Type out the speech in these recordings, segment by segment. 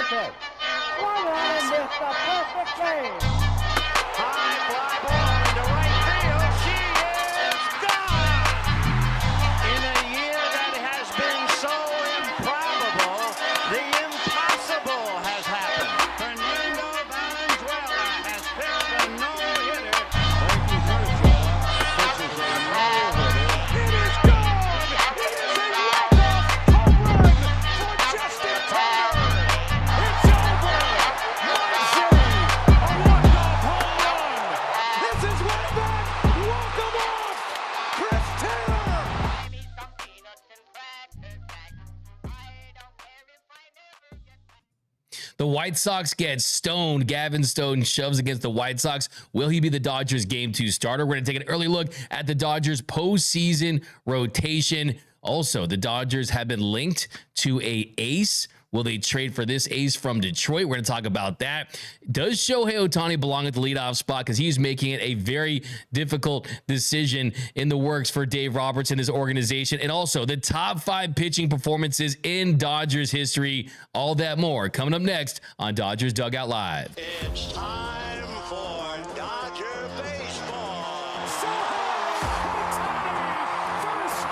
pitch. Swung on and missed a perfect game. High fly ball into right field. She is gone. In a year that has been so improbable, the impossible has happened. Fernando Valenzuela has pitched a no-hitter. Mikey Kershaw pitches a no-hitter. It is gone! It is a walk-off home run for Justin Turner! It's over! Muncy, a walk-off home run! This is way back! Walk 'em off! Chris Taylor! The White Sox get stoned. Gavin Stone shoves against the White Sox. Will he be the Dodgers Game 2 starter? We're going to take an early look at the Dodgers postseason rotation. Also, the Dodgers have been linked to an ace. Will they trade for this ace from Detroit? We're going to talk about that. Does Shohei Ohtani belong at the leadoff spot? Because he's making it a very difficult decision in the works for Dave Roberts and his organization. And also the top 5 pitching performances in Dodgers history. All that more coming up next on Dodgers Dugout Live. It's time for Dodger baseball. First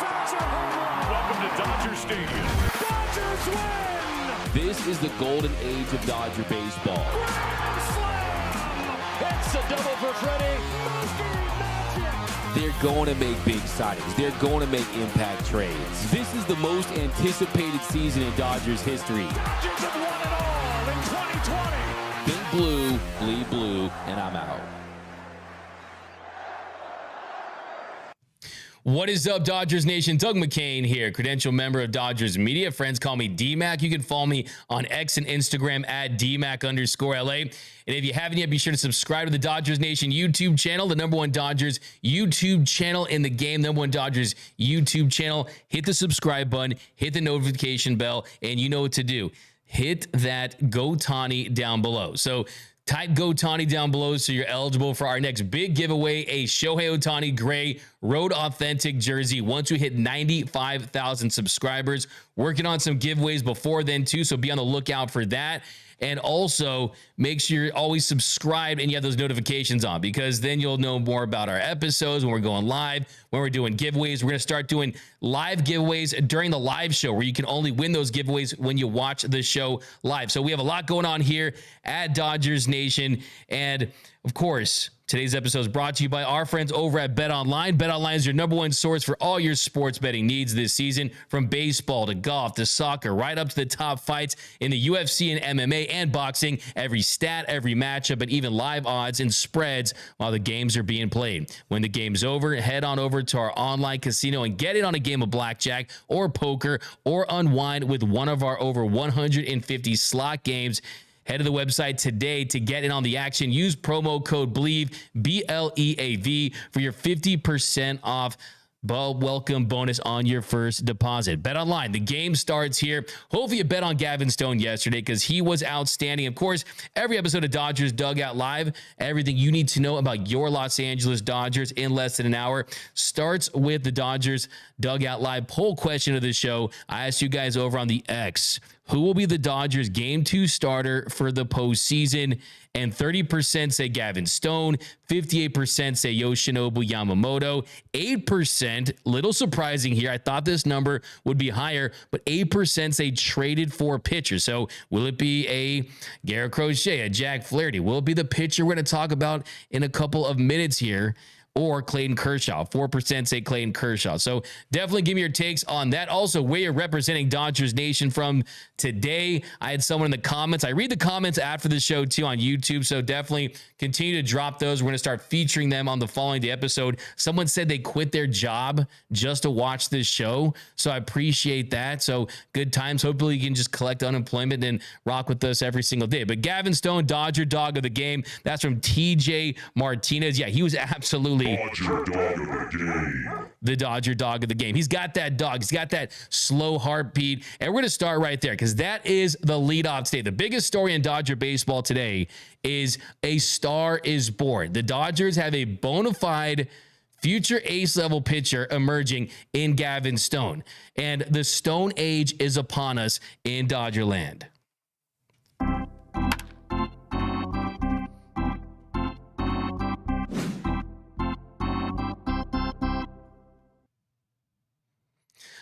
Dodger home run! Welcome to Dodger Stadium. Dodgers win! This is the golden age of Dodger baseball. Grand slam! It's a double for Freddie. Mookie Magic! They're going to make big signings. They're going to make impact trades. This is the most anticipated season in Dodgers history. Dodgers have won it all in 2020. Think blue, bleed blue, and I'm out. What is up, Dodgers Nation? Doug McKain here, credential member of Dodgers Media. Friends call me DMAC. You can follow me on X and Instagram at DMAC_LA. And if you haven't yet, be sure to subscribe to the Dodgers Nation YouTube channel, the #1 Dodgers YouTube channel in the game, #1 Dodgers YouTube channel. Hit the subscribe button, hit the notification bell, and you know what to do. Hit that Go Tani down below. So type Go Ohtani down below so you're eligible for our next big giveaway, a Shohei Ohtani gray Road Authentic jersey. Once we hit 95,000 subscribers, working on some giveaways before then too, so be on the lookout for that. And also make sure you're always subscribed and you have those notifications on, because then you'll know more about our episodes when we're going live, when we're doing giveaways. We're going to start doing live giveaways during the live show, where you can only win those giveaways when you watch the show live. So we have a lot going on here at Dodgers Nation. And of course, today's episode is brought to you by our friends over at BetOnline. BetOnline is your #1 source for all your sports betting needs this season, from baseball to golf to soccer, right up to the top fights in the UFC and MMA and boxing. Every stat, every matchup, and even live odds and spreads while the games are being played. When the game's over, head on over to our online casino and get in on a game of blackjack or poker, or unwind with one of our over 150 slot games. Head to the website today to get in on the action. Use promo code BLEAV, BLEAV, for your 50% off welcome bonus on your first deposit. Bet online. The game starts here. Hopefully you bet on Gavin Stone yesterday, because he was outstanding. Of course, every episode of Dodgers Dugout Live, everything you need to know about your Los Angeles Dodgers in less than an hour, starts with the Dodgers Dugout Live poll question of the show. I asked you guys over on the X, who will be the Dodgers Game 2 starter for the postseason? And 30% say Gavin Stone, 58% say Yoshinobu Yamamoto, 8%, little surprising here, I thought this number would be higher, but 8% say traded for pitchers. So will it be a Garrett Crochet, a Jack Flaherty? Will it be the pitcher we're going to talk about in a couple of minutes here, or Clayton Kershaw? 4% say Clayton Kershaw. So definitely give me your takes on that. Also, where you're representing Dodgers Nation from today. I had someone in the comments. I read the comments after the show too on YouTube, so definitely continue to drop those. We're going to start featuring them on the following the episode. Someone said they quit their job just to watch this show, so I appreciate that. So good times. Hopefully you can just collect unemployment and rock with us every single day. But Gavin Stone, Dodger Dog of the Game. That's from TJ Martinez. Yeah, he was absolutely Dodger Dog of the Game. The Dodger Dog of the Game. He's got that dog. He's got that slow heartbeat. And we're going to start right there, because that is the leadoff today. The biggest story in Dodger baseball today is a star is born. The Dodgers have a bona fide future ace-level pitcher emerging in Gavin Stone. And the Stone age is upon us in Dodgerland.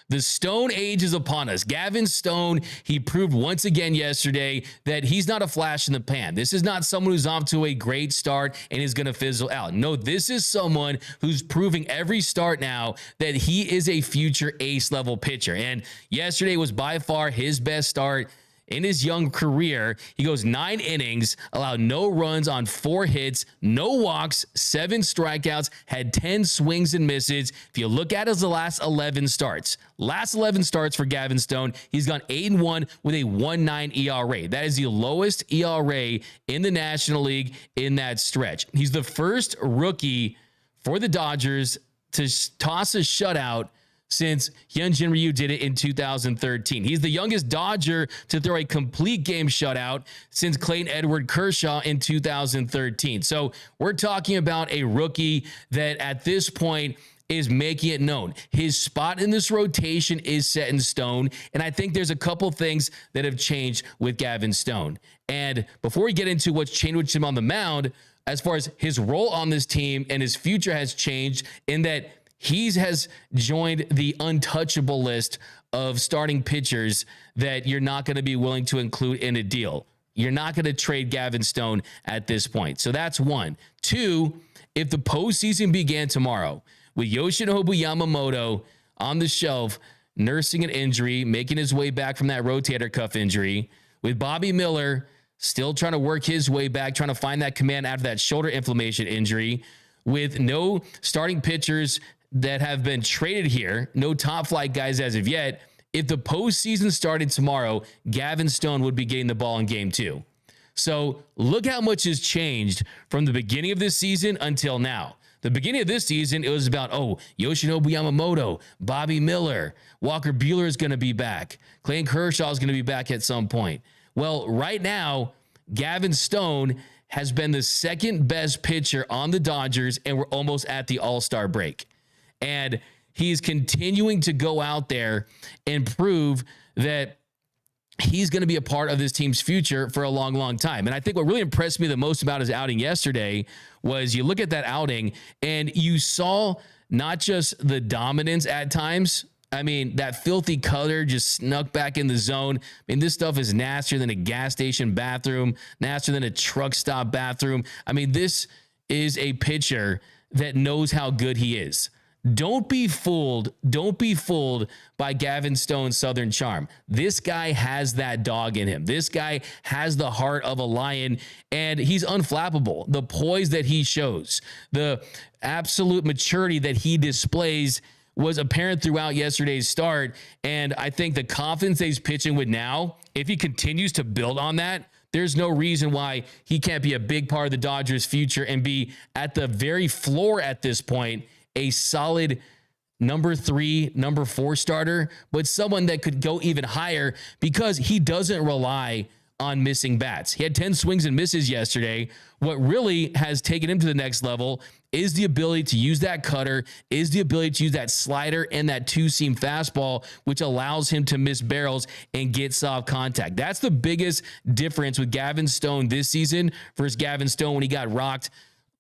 The Stone age is upon us. Gavin Stone, he proved once again yesterday that he's not a flash in the pan. This is not someone who's off to a great start and is going to fizzle out. No, this is someone who's proving every start now that he is a future ace level pitcher. And yesterday was by far his best start in his young career. He goes 9 innings, allowed no runs on 4 hits, no walks, 7 strikeouts, had 10 swings and misses. If you look at his last 11 starts for Gavin Stone, he's gone 8-1 with a 1.9 ERA. That is the lowest ERA in the National League in that stretch. He's the first rookie for the Dodgers to toss a shutout since Hyunjin Ryu did it in 2013. He's the youngest Dodger to throw a complete game shutout since Clayton Edward Kershaw in 2013. So we're talking about a rookie that at this point is making it known. His spot in this rotation is set in stone, and I think there's a couple things that have changed with Gavin Stone. And before we get into what's changed with him on the mound, as far as his role on this team and his future has changed in that he has joined the untouchable list of starting pitchers that you're not going to be willing to include in a deal. You're not going to trade Gavin Stone at this point. So that's one. 2, if the postseason began tomorrow with Yoshinobu Yamamoto on the shelf, nursing an injury, making his way back from that rotator cuff injury, with Bobby Miller still trying to work his way back, trying to find that command after that shoulder inflammation injury, with no starting pitchers that have been traded here, no top flight guys as of yet. If the postseason started tomorrow, Gavin Stone would be getting the ball in game 2. So look how much has changed from the beginning of this season until now. The beginning of this season, it was about, Yoshinobu Yamamoto, Bobby Miller, Walker Buehler is going to be back. Clayton Kershaw is going to be back at some point. Well, right now, Gavin Stone has been the second best pitcher on the Dodgers, and we're almost at the All-Star break. And he's continuing to go out there and prove that he's going to be a part of this team's future for a long, long time. And I think what really impressed me the most about his outing yesterday was you look at that outing and you saw not just the dominance at times. I mean, that filthy cutter just snuck back in the zone. I mean, this stuff is nastier than a gas station bathroom, nastier than a truck stop bathroom. I mean, this is a pitcher that knows how good he is. Don't be fooled. Don't be fooled by Gavin Stone's Southern charm. This guy has that dog in him. This guy has the heart of a lion, and he's unflappable. The poise that he shows, the absolute maturity that he displays was apparent throughout yesterday's start. And I think the confidence that he's pitching with now, if he continues to build on that, there's no reason why he can't be a big part of the Dodgers' future and be at the very floor at this point, a solid number 3, number 4 starter, but someone that could go even higher because he doesn't rely on missing bats. He had 10 swings and misses yesterday. What really has taken him to the next level is the ability to use that cutter, is the ability to use that slider and that 2-seam fastball, which allows him to miss barrels and get soft contact. That's the biggest difference with Gavin Stone this season versus Gavin Stone when he got rocked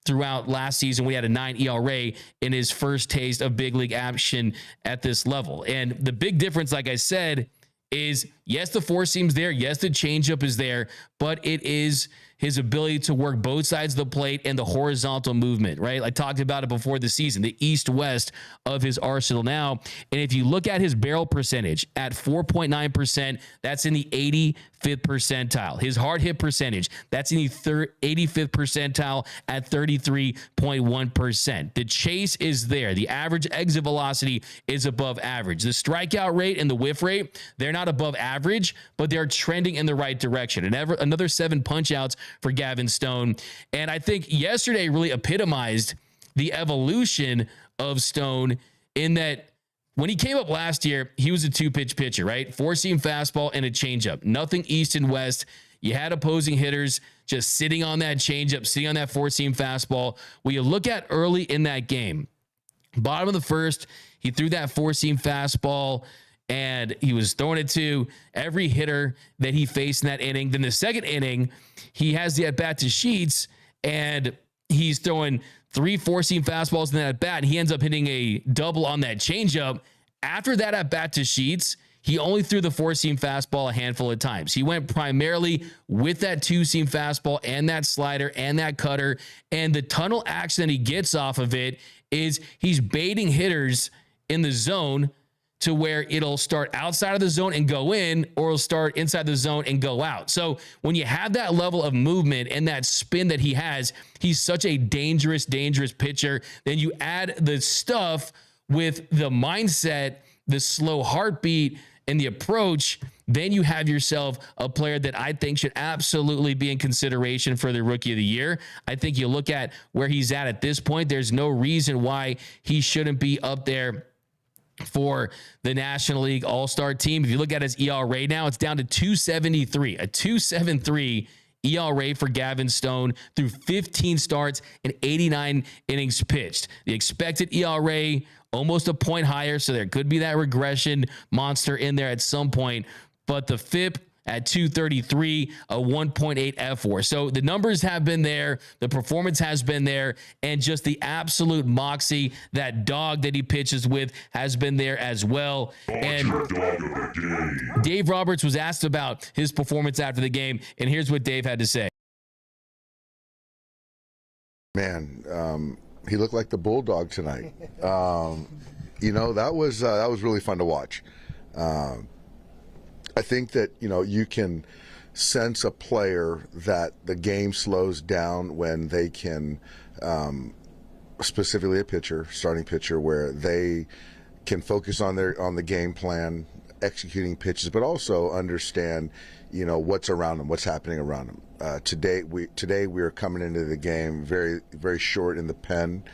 throughout last season. We had a 9 ERA in his first taste of big league action at this level. And the big difference, like I said, is yes, the 4-seam's there. Yes, the changeup is there, but it is his ability to work both sides of the plate and the horizontal movement, right? I talked about it before the season, the east-west of his arsenal now. And if you look at his barrel percentage at 4.9%, that's in the 85th percentile. His hard hit percentage, that's in the 85th percentile at 33.1%. The chase is there. The average exit velocity is above average. The strikeout rate and the whiff rate, they're not above average, but they're trending in the right direction. And another 7 punch-outs for Gavin Stone. And I think yesterday really epitomized the evolution of Stone in that when he came up last year, he was a 2-pitch pitcher, right? 4-seam fastball and a changeup. Nothing east and west. You had opposing hitters just sitting on that changeup, sitting on that 4-seam fastball. When you look at early in that game, bottom of the first, he threw that 4-seam fastball and he was throwing it to every hitter that he faced in that inning. Then the second inning, he has the at-bat to Sheets, and he's throwing 3 4-seam fastballs in that at-bat, and he ends up hitting a double on that changeup. After that at bat to Sheets, he only threw the 4-seam fastball a handful of times. He went primarily with that 2-seam fastball and that slider and that cutter. And the tunnel action that he gets off of it is he's baiting hitters in the zone to where it'll start outside of the zone and go in, or it'll start inside the zone and go out. So when you have that level of movement and that spin that he has, he's such a dangerous, dangerous pitcher. Then you add the stuff with the mindset, the slow heartbeat, and the approach, then you have yourself a player that I think should absolutely be in consideration for the Rookie of the Year. I think you look at where he's at this point, there's no reason why he shouldn't be up there for the National League All-Star team. If you look at his ERA now, it's down to 2.73, a 2.73 ERA for Gavin Stone through 15 starts and 89 innings pitched. The expected ERA almost a point higher, so there could be that regression monster in there at some point. But the FIP at 233, a 1.8 F4. So the numbers have been there, the performance has been there, and just the absolute moxie, that dog that he pitches with, has been there as well. And Dave Roberts was asked about his performance after the game, and here's what Dave had to say. Man, he looked like the Bulldog tonight. You know, that was really fun to watch. I think that, you know, you can sense a player that the game slows down when they can, specifically a pitcher, starting pitcher, where they can focus on the game plan, executing pitches, but also understand, you know, what's around them, what's happening around them. Today we are coming into the game very, very short in the pen,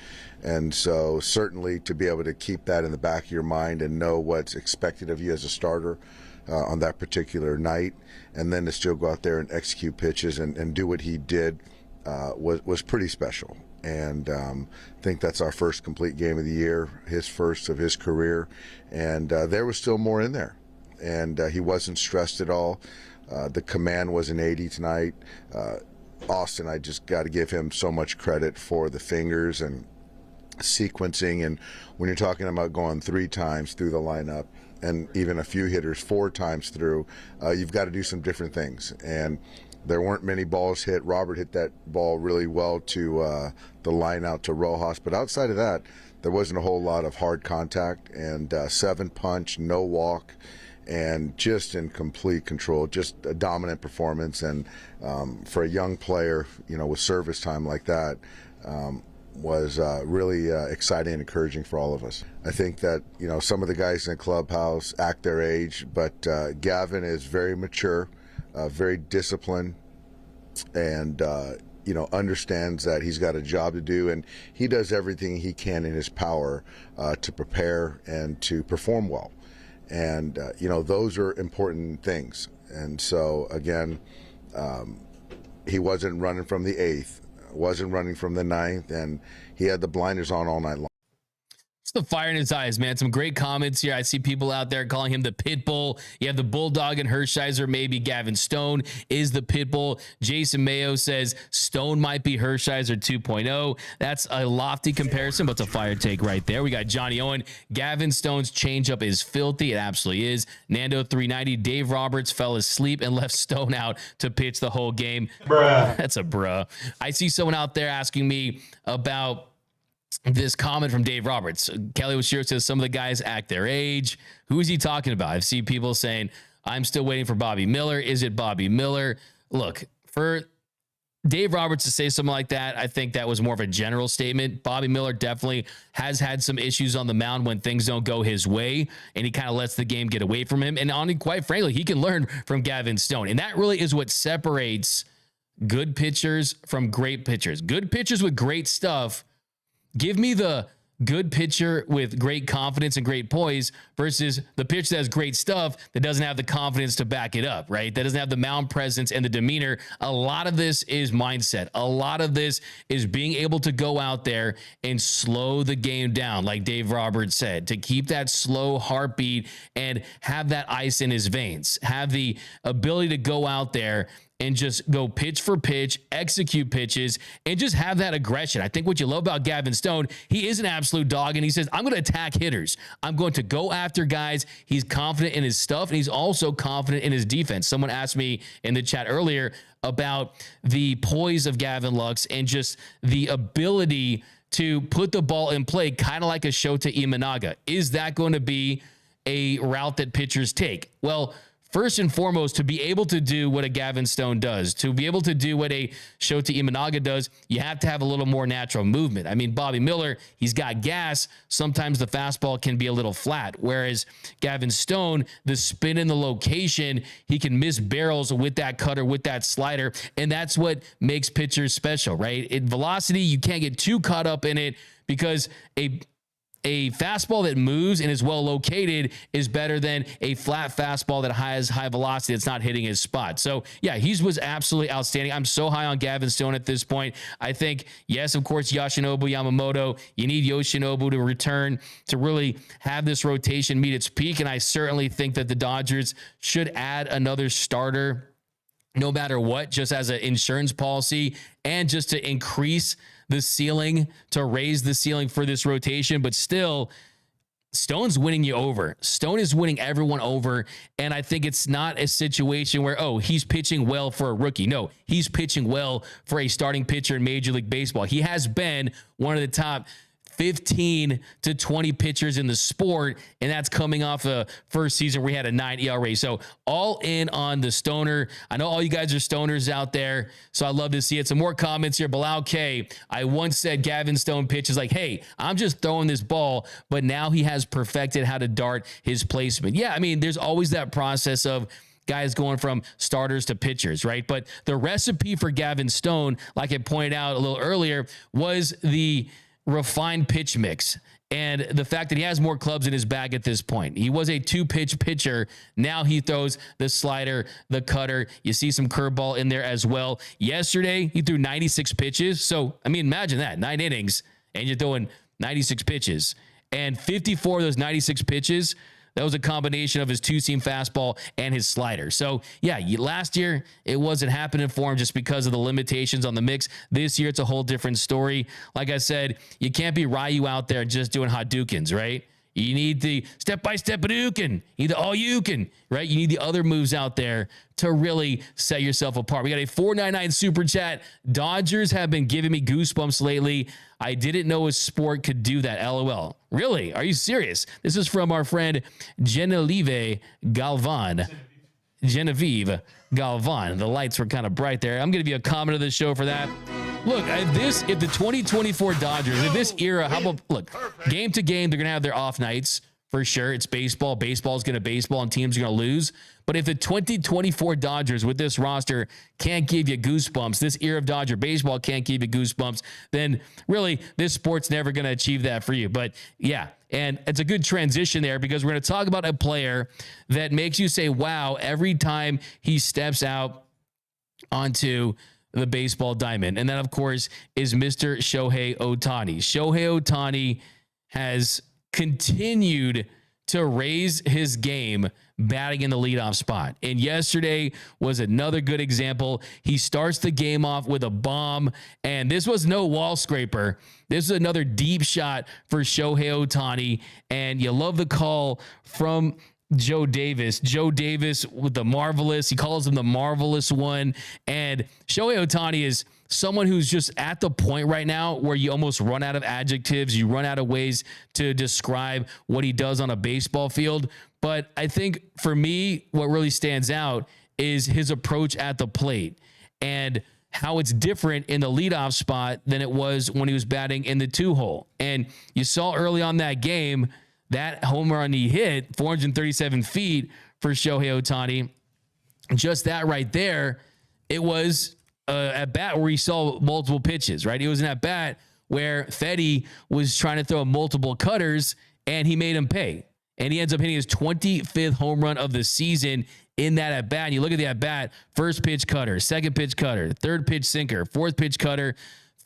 and so certainly to be able to keep that in the back of your mind and know what's expected of you as a starter on that particular night, and then to still go out there and execute pitches and do what he did was pretty special. And I think that's our first complete game of the year, his first of his career, and there was still more in there, and he wasn't stressed at all. The command was an 80 tonight. Austin, I just got to give him so much credit for the fingers and sequencing, and when you're talking about going 3 times through the lineup and even a few hitters 4 times through, you've got to do some different things, and there weren't many balls hit. Robert hit that ball really well to the line out to Rojas, but outside of that, there wasn't a whole lot of hard contact, and 7 punch, no walk, and just in complete control, just a dominant performance. And for a young player, you know, with service time like that, was really exciting and encouraging for all of us. I think that, you know, some of the guys in the clubhouse act their age, but Gavin is very mature, very disciplined, and you know, understands that he's got a job to do, and he does everything he can in his power to prepare and to perform well. And you know, those are important things. And so again, he wasn't running from the 8th, wasn't running from the 9th, and he had the blinders on all night long. It's the fire in his eyes, man. Some great comments here. I see people out there calling him the pit bull. You have the Bulldog and Hershiser. Maybe Gavin Stone is the pit bull. Jason Mayo says Stone might be Hershiser 2.0. That's a lofty comparison, but it's a fire take right there. We got Johnny Owen. Gavin Stone's changeup is filthy. It absolutely is. Nando 390. Dave Roberts fell asleep and left Stone out to pitch the whole game. Bruh. That's a bruh. I see someone out there asking me about this comment from Dave Roberts. Kelly Washiro says some of the guys act their age. Who is he talking about? I've seen people saying, I'm still waiting for Bobby Miller. Is it Bobby Miller? Look, for Dave Roberts to say something like that, I think that was more of a general statement. Bobby Miller definitely has had some issues on the mound when things don't go his way, and he kind of lets the game get away from him. And quite frankly, he can learn from Gavin Stone. And that really is what separates good pitchers from great pitchers. Good pitchers with great stuff. Give me the good pitcher with great confidence and great poise versus the pitcher that has great stuff that doesn't have the confidence to back it up, right? That doesn't have the mound presence and the demeanor. A lot of this is mindset. A lot of this is being able to go out there and slow the game down, like Dave Roberts said, to keep that slow heartbeat and have that ice in his veins, have the ability to go out there and just go pitch for pitch, execute pitches, and just have that aggression. I think what you love about Gavin Stone, he is an absolute dog, and he says, I'm going to attack hitters. I'm going to go after guys. He's confident in his stuff, and he's also confident in his defense. Someone asked me in the chat earlier about the poise of Gavin Lux and just the ability to put the ball in play, kind of like a Shota Imanaga. Is that going to be a route that pitchers take? Well, first and foremost, to be able to do what a Gavin Stone does, to be able to do what a Shota Imanaga does, you have to have a little more natural movement. I mean, Bobby Miller, he's got gas. Sometimes the fastball can be a little flat, whereas Gavin Stone, the spin and the location, he can miss barrels with that cutter, with that slider, and that's what makes pitchers special, right? Velocity, you can't get too caught up in it because a fastball that moves and is well located is better than a flat fastball that has high velocity that's not hitting his spot. So yeah, he was absolutely outstanding. I'm so high on Gavin Stone at this point. I think, yes, of course, Yoshinobu Yamamoto, you need Yoshinobu to return to really have this rotation meet its peak. And I certainly think that the Dodgers should add another starter no matter what, just as an insurance policy and just to increase the ceiling, to raise the ceiling for this rotation. But still, Stone's winning you over. Stone is winning everyone over. And I think it's not a situation where, oh, he's pitching well for a rookie. No, he's pitching well for a starting pitcher in Major League Baseball. He has been one of the top 15 to 20 pitchers in the sport, and that's coming off a first season where he had a 9 ERA. So all in on the Stoner. I know all you guys are Stoners out there, so I'd love to see it. Some more comments here. Bilal K, I once said Gavin Stone pitches like, hey, I'm just throwing this ball, but now he has perfected how to dart his placement. Yeah, I mean, there's always that process of guys going from starters to pitchers, right? But the recipe for Gavin Stone, like I pointed out a little earlier, was the refined pitch mix and the fact that he has more clubs in his bag at this point. He was a 2-pitch pitcher. Now he throws the slider, the cutter. You see some curveball in there as well. Yesterday, he threw 96 pitches. So, I mean, imagine that, 9 innings, and you're throwing 96 pitches. And 54 of those 96 pitches, that was a combination of his 2-seam fastball and his slider. So, yeah, last year, it wasn't happening for him just because of the limitations on the mix. This year, it's a whole different story. Like I said, you can't be Ryu out there just doing Hadoukens, right? You need the step-by-step Hadouken. You need the all-you-can, right? You need the other moves out there to really set yourself apart. We got a $4.99 super chat. Dodgers have been giving me goosebumps lately. I didn't know a sport could do that. LOL. Really? Are you serious? This is from our friend Genevieve Galvan. Genevieve Galvan. The lights were kind of bright there. I'm going to give you a comment of the show for that. Look, if the 2024 Dodgers, if this era, how about, look, game to game, they're going to have their off nights for sure. It's baseball. Baseball is going to baseball and teams are going to lose. But if the 2024 Dodgers with this roster can't give you goosebumps, this era of Dodger baseball can't give you goosebumps, then really this sport's never going to achieve that for you. But yeah, and it's a good transition there because we're going to talk about a player that makes you say, wow, every time he steps out onto the baseball diamond. And that, of course, is Mr. Shohei Ohtani. Shohei Ohtani has continued to raise his game batting in the leadoff spot. And yesterday was another good example. He starts the game off with a bomb, and this was no wall scraper. This is another deep shot for Shohei Ohtani, and you love the call from Joe Davis. Joe Davis with the marvelous, he calls him the marvelous one. And Shohei Ohtani is someone who's just at the point right now where you almost run out of adjectives. You run out of ways to describe what he does on a baseball field. But I think for me, what really stands out is his approach at the plate and how it's different in the leadoff spot than it was when he was batting in the 2-hole. And you saw early on that game, that home run he hit, 437 feet for Shohei Ohtani, just that right there, it was at bat where he saw multiple pitches, right? It was an at bat where Fetty was trying to throw multiple cutters and he made him pay. And he ends up hitting his 25th home run of the season in that at bat. And you look at the at bat, first pitch cutter, second pitch cutter, third pitch sinker, fourth pitch cutter,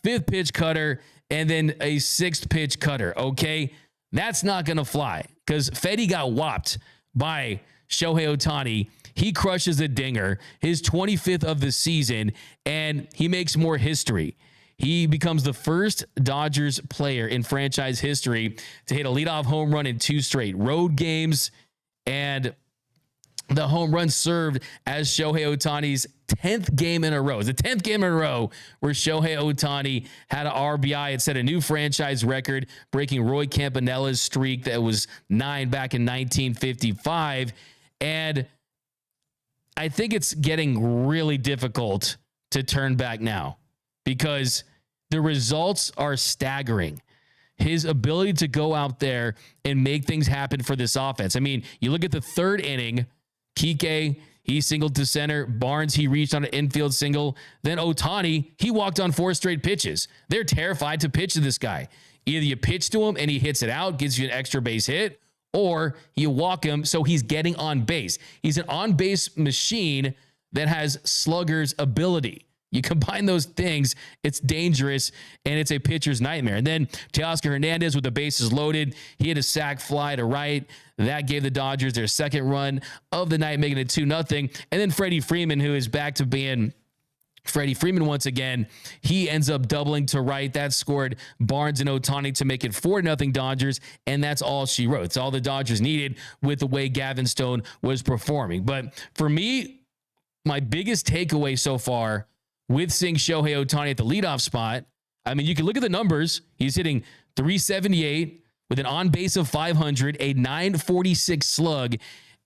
fifth pitch cutter, and then a sixth pitch cutter. Okay. That's not going to fly because Fetty got whopped by Shohei Ohtani He crushes a dinger, his 25th of the season, and he makes more history. He becomes the first Dodgers player in franchise history to hit a leadoff home run in 2 straight road games, and the home run served as Shohei Ohtani's 10th game in a row. It's the 10th game in a row where Shohei Ohtani had an RBI. It set a new franchise record, breaking Roy Campanella's streak that was 9 back in 1955. And I think it's getting really difficult to turn back now because the results are staggering. His ability to go out there and make things happen for this offense. I mean, you look at the 3rd inning, Kike, he singled to center. Barnes, he reached on an infield single. Then Ohtani, he walked on 4 straight pitches. They're terrified to pitch to this guy. Either you pitch to him and he hits it out, gives you an extra base hit, or you walk him so he's getting on base. He's an on-base machine that has slugger's ability. You combine those things, it's dangerous, and it's a pitcher's nightmare. And then Teoscar Hernandez with the bases loaded. He hit a sac fly to right. That gave the Dodgers their 2nd run of the night, making it 2-0. And then Freddie Freeman, who is back to being Freddie Freeman once again, he ends up doubling to right. That scored Barnes and Ohtani to make it 4-0 Dodgers, and that's all she wrote. It's all the Dodgers needed with the way Gavin Stone was performing. But for me, my biggest takeaway so far with seeing Shohei Ohtani at the leadoff spot, I mean, you can look at the numbers. He's hitting 378 with an on-base of 500, a 946 slug,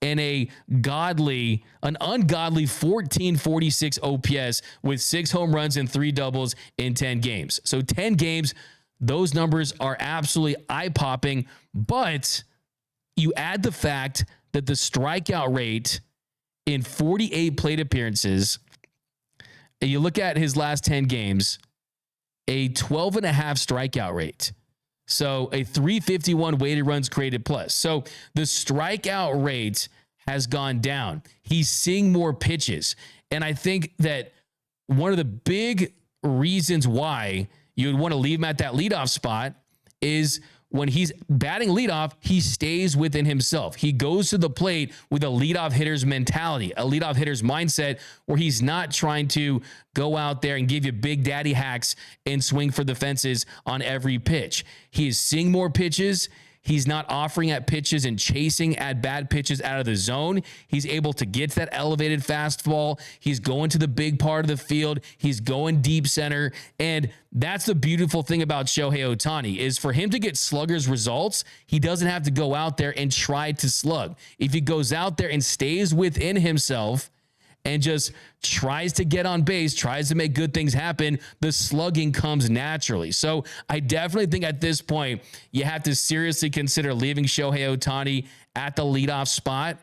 and an ungodly 1446 OPS with 6 home runs and 3 doubles in 10 games. So 10 games, those numbers are absolutely eye-popping, but you add the fact that the strikeout rate in 48 plate appearances, and you look at his last 10 games, a 12.5 strikeout rate. So a 351 weighted runs created plus. So the strikeout rate has gone down. He's seeing more pitches. And I think that one of the big reasons why you would want to leave him at that leadoff spot is when he's batting leadoff, he stays within himself. He goes to the plate with a leadoff hitter's mentality, a leadoff hitter's mindset, where he's not trying to go out there and give you big daddy hacks and swing for the fences on every pitch. He is seeing more pitches. He's not offering at pitches and chasing at bad pitches out of the zone. He's able to get to that elevated fastball. He's going to the big part of the field. He's going deep center. And that's the beautiful thing about Shohei Ohtani is for him to get sluggers results, he doesn't have to go out there and try to slug. If he goes out there and stays within himself and just tries to get on base, tries to make good things happen, the slugging comes naturally. So I definitely think at this point, you have to seriously consider leaving Shohei Ohtani at the leadoff spot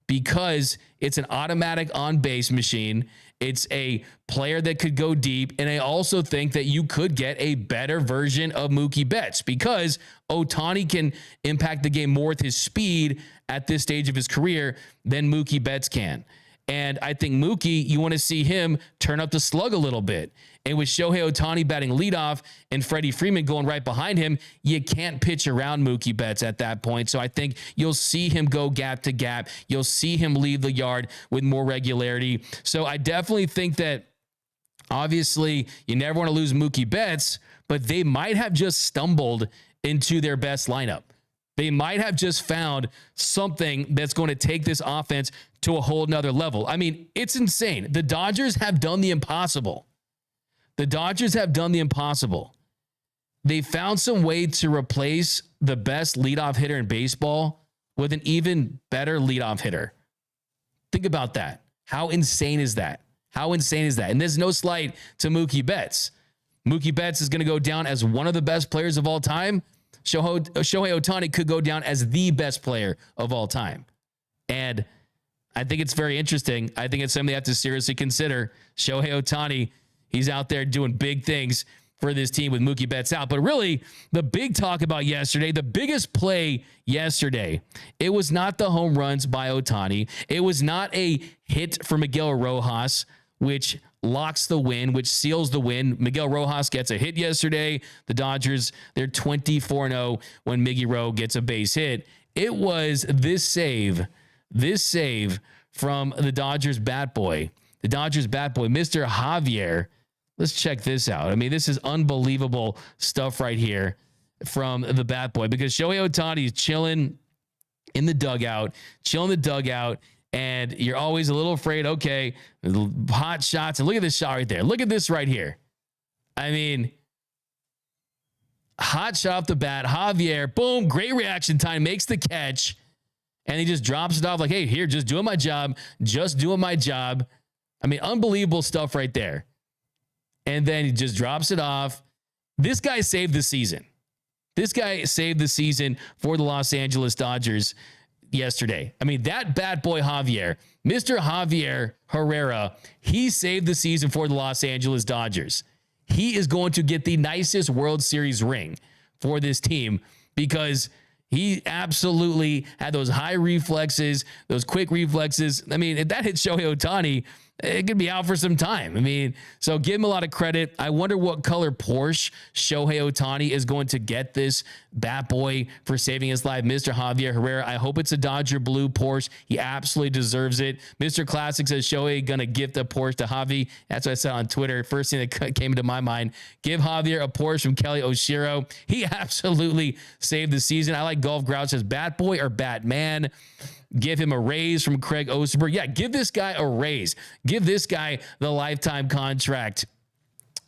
because it's an automatic on-base machine. It's a player that could go deep. And I also think that you could get a better version of Mookie Betts because Ohtani can impact the game more with his speed at this stage of his career than Mookie Betts can. And I think Mookie, you want to see him turn up the slug a little bit. And with Shohei Ohtani batting leadoff and Freddie Freeman going right behind him, you can't pitch around Mookie Betts at that point. So I think you'll see him go gap to gap. You'll see him leave the yard with more regularity. So I definitely think that obviously you never want to lose Mookie Betts, but they might have just stumbled into their best lineup. They might have just found something that's going to take this offense to a whole nother level. I mean, it's insane. The Dodgers have done the impossible. The Dodgers have done the impossible. They found some way to replace the best leadoff hitter in baseball with an even better leadoff hitter. Think about that. How insane is that? How insane is that? And there's no slight to Mookie Betts. Mookie Betts is going to go down as one of the best players of all time. Shohei Ohtani could go down as the best player of all time. And I think it's very interesting. I think it's something they have to seriously consider. Shohei Ohtani, he's out there doing big things for this team with Mookie Betts out. But really, the big talk about yesterday, the biggest play yesterday, it was not the home runs by Ohtani. It was not a hit for Miguel Rojas, which locks the win, which seals the win. Miguel Rojas gets a hit yesterday. The Dodgers, they're 24-0 when Miggy Rowe gets a base hit. It was this save from the Dodgers bat boy. The Dodgers bat boy, Mr. Javier. Let's check this out. I mean, this is unbelievable stuff right here from the bat boy, because Shohei Ohtani is chilling in the dugout, and you're always a little afraid, okay, hot shots. And look at this shot right there. Look at this right here. I mean, hot shot off the bat. Javier, boom, great reaction time, makes the catch, and he just drops it off like, hey, here, just doing my job. I mean, unbelievable stuff right there. And then he just drops it off. This guy saved the season. This guy saved the season for the Los Angeles Dodgers yesterday. I mean, that bat boy Javier, Mr. Javier Herrera, he saved the season for the Los Angeles Dodgers. He is going to get the nicest World Series ring for this team, because he absolutely had those high reflexes, those quick reflexes. I mean, if that hits Shohei Ohtani, it could be out for some time. I mean, so give him a lot of credit. I wonder what color Porsche Shohei Ohtani is going to get this bat boy for saving his life. Mr. Javier Herrera, I hope it's a Dodger blue Porsche. He absolutely deserves it. Mr. Classic says Shohei going to gift a Porsche to Javi. That's what I said on Twitter. First thing that came into my mind, give Javier a Porsche from Kelly Oshiro. He absolutely saved the season. I like Golf Grouch says bat boy or Batman. Give him a raise from Craig Osterberg. Yeah, give this guy a raise. Give this guy the lifetime contract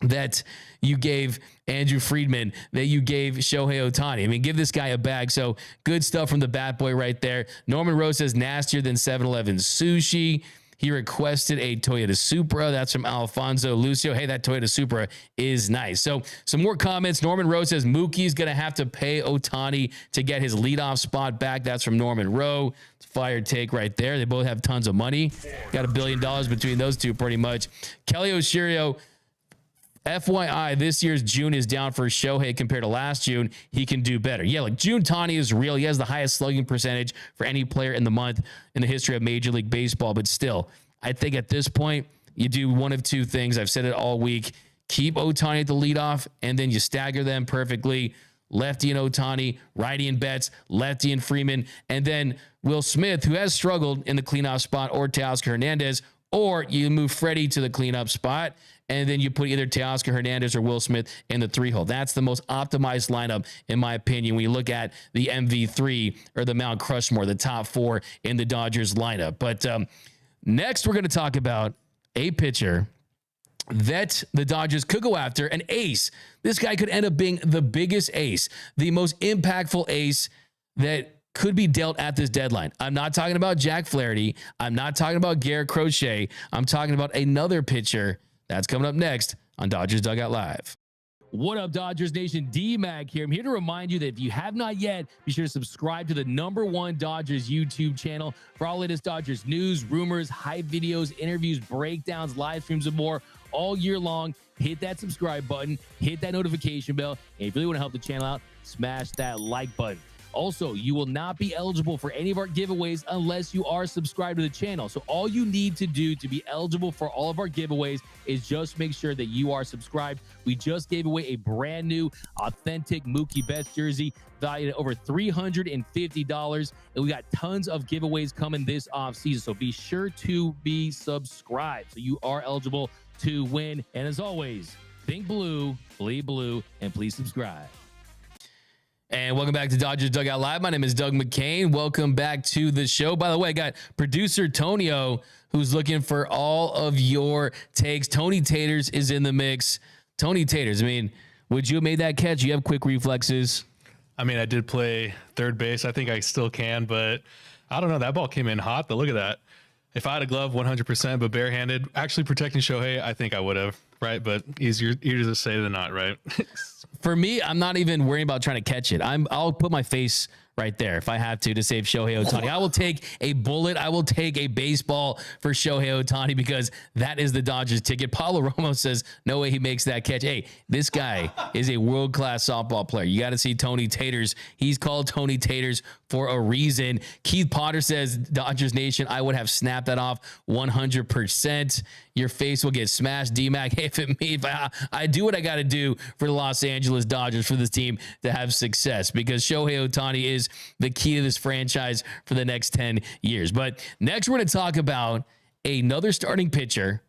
that you gave Andrew Friedman, that you gave Shohei Ohtani. I mean, give this guy a bag. So good stuff from the bat boy right there. Norman Rose says nastier than 7-Eleven sushi. He requested a Toyota Supra. That's from Alfonso Lucio. Hey, that Toyota Supra is nice. So some more comments. Norman Rowe says Mookie's going to have to pay Ohtani to get his leadoff spot back. That's from Norman Rowe. It's a fire take right there. They both have tons of money. Got $1 billion between those two pretty much. Kelly Oshirio, FYI, this year's June is down for Shohei compared to last June. He can do better. Yeah, like June Tani is real. He has the highest slugging percentage for any player in the month in the history of Major League Baseball. But still, I think at this point, you do one of two things. I've said it all week. Keep Ohtani at the leadoff, and then you stagger them perfectly. Lefty and Ohtani, righty and Betts, lefty and Freeman, and then Will Smith, who has struggled in the cleanup spot, or Teoscar Hernandez, or you move Freddie to the cleanup spot, and then you put either Teoscar Hernandez or Will Smith in the 3-hole. That's the most optimized lineup, in my opinion, when you look at the MV3 or the Mount Crushmore, the top 4 in the Dodgers lineup. But next, we're going to talk about a pitcher that the Dodgers could go after, an ace. This guy could end up being the biggest ace, the most impactful ace that could be dealt at this deadline. I'm not talking about Jack Flaherty. I'm not talking about Garrett Crochet. I'm talking about another pitcher. That's coming up next on Dodgers Dugout Live. What up, Dodgers Nation? D-Mac here. I'm here to remind you that if you have not yet, be sure to subscribe to the #1 Dodgers YouTube channel for all latest Dodgers news, rumors, hype videos, interviews, breakdowns, live streams, and more all year long. Hit that subscribe button, hit that notification bell, and if you really want to help the channel out, smash that like button. Also, you will not be eligible for any of our giveaways unless you are subscribed to the channel. So all you need to do to be eligible for all of our giveaways is just make sure that you are subscribed. We just gave away a brand new authentic Mookie Betts jersey valued at over $350. And we got tons of giveaways coming this offseason. So be sure to be subscribed so you are eligible to win. And as always, think blue, bleed blue, and please subscribe. And welcome back to Dodgers Dugout Live. My name is Doug McKain. Welcome back to the show. By the way, I got producer Tonio, who's looking for all of your takes. Tony Taters is in the mix. Tony Taters, I mean, would you have made that catch? You have quick reflexes. I mean, I did play third base. I think I still can, but I don't know. That ball came in hot, but look at that. If I had a glove 100%, but barehanded, actually protecting Shohei, I think I would have, right? But easier to say than not, right? For me, I'm not even worrying about trying to catch it. I'll put my face right there if I have to save Shohei Ohtani. I will take a bullet. I will take a baseball for Shohei Ohtani because that is the Dodgers ticket. Paulo Romo says, no way he makes that catch. Hey, this guy is a world-class softball player. You got to see Tony Taters. He's called Tony Taters for a reason. Keith Potter says, Dodgers Nation, I would have snapped that off 100%. Your face will get smashed. D-Mac, hey, if I do what I got to do for the Los Angeles Dodgers, for this team to have success, because Shohei Ohtani is is the key to this franchise for the next 10 years. But next, we're going to talk about another starting pitcher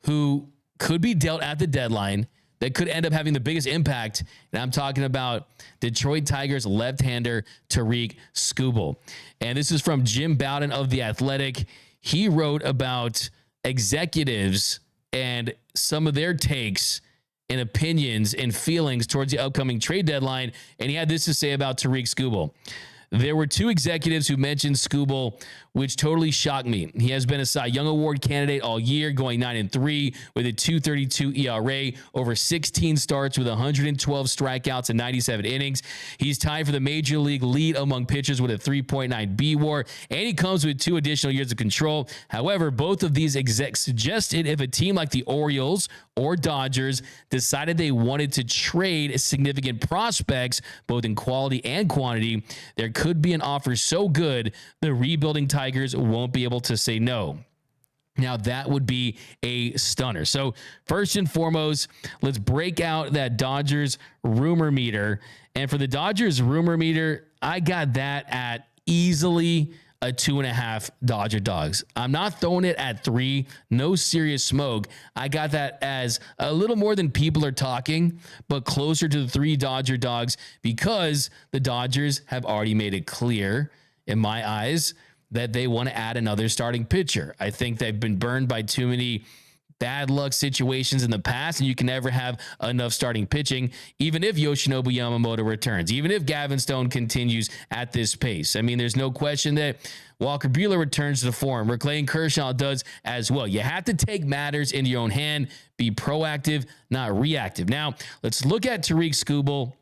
who could be dealt at the deadline that could end up having the biggest impact. And I'm talking about Detroit Tigers left-hander Tarik Skubal. And this is from Jim Bowden of The Athletic. He wrote about executives and some of their takes and opinions and feelings towards the upcoming trade deadline. And he had this to say about Tarik Skubal. There were two executives who mentioned Skubal, which totally shocked me. He has been a Cy Young Award candidate all year, going 9-3 with a 2.32 ERA, over 16 starts with 112 strikeouts and 97 innings. He's tied for the major league lead among pitchers with a 3.9 B-WAR, and he comes with 2 additional years of control. However, both of these execs suggested if a team like the Orioles or Dodgers decided they wanted to trade significant prospects, both in quality and quantity, there could be an offer so good the rebuilding Tigers won't be able to say no. Now, that would be a stunner. So first and foremost, let's break out that Dodgers rumor meter. And for the Dodgers rumor meter, I got that at easily a 2.5 Dodger dogs. I'm not throwing it at 3. No serious smoke. I got that as a little more than people are talking, but closer to the 3 Dodger dogs, because the Dodgers have already made it clear, in my eyes, that they want to add another starting pitcher. I think they've been burned by too many bad luck situations in the past, and you can never have enough starting pitching, even if Yoshinobu Yamamoto returns, even if Gavin Stone continues at this pace. I mean, there's no question that Walker Buehler returns to the form, or Clayton Kershaw does as well. You have to take matters into your own hand, be proactive, not reactive. Now, let's look at Tarik Skubal